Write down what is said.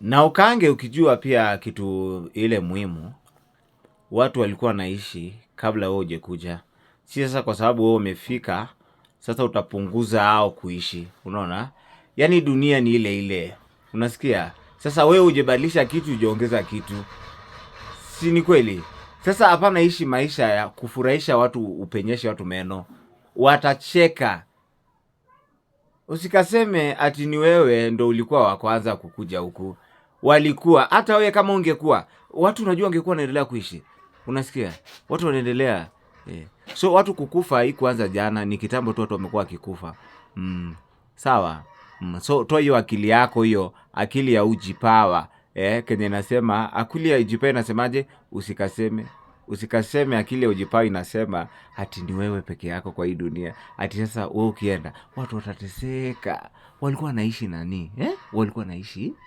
Na ukaange ukijua pia kitu ile muhimu, watu walikuwa naishi kabla wewe uje kuja. Si sasa kwa sababu wewe umefika, sasa utapunguza hao kuishi. Unaona? Yaani dunia ni ile ile. Unasikia? Sasa wewe hujabadilisha kitu, hujaongeza kitu. Si ni kweli? Sasa hapana ishi maisha ya kufurahisha watu, upenyeshe watu meno. Watacheka. Usikaseme ati ni wewe ndo ulikuwa wa kwanza kukuja huku. Walikuwa hata wewe kama ungekuwa, watu unajua ungekuwa wanaendelea kuishi. Unasikia? Watu wanaendelea. So watu kukufa hii kuanza jana, ni kitambo tu watu wamekuwa wakikufa. Sawa? So toa hiyo akili yako, hiyo akili ya ujipawa. Kenye nasema akili ya ujipawa inasemaje? Usikaseme akili ya ujipawa inasema ati ni wewe peke yako kwa hii dunia. Ati sasa wewe ukienda watu watateseka. Walikuwa naishi nani? Walikuwa naishi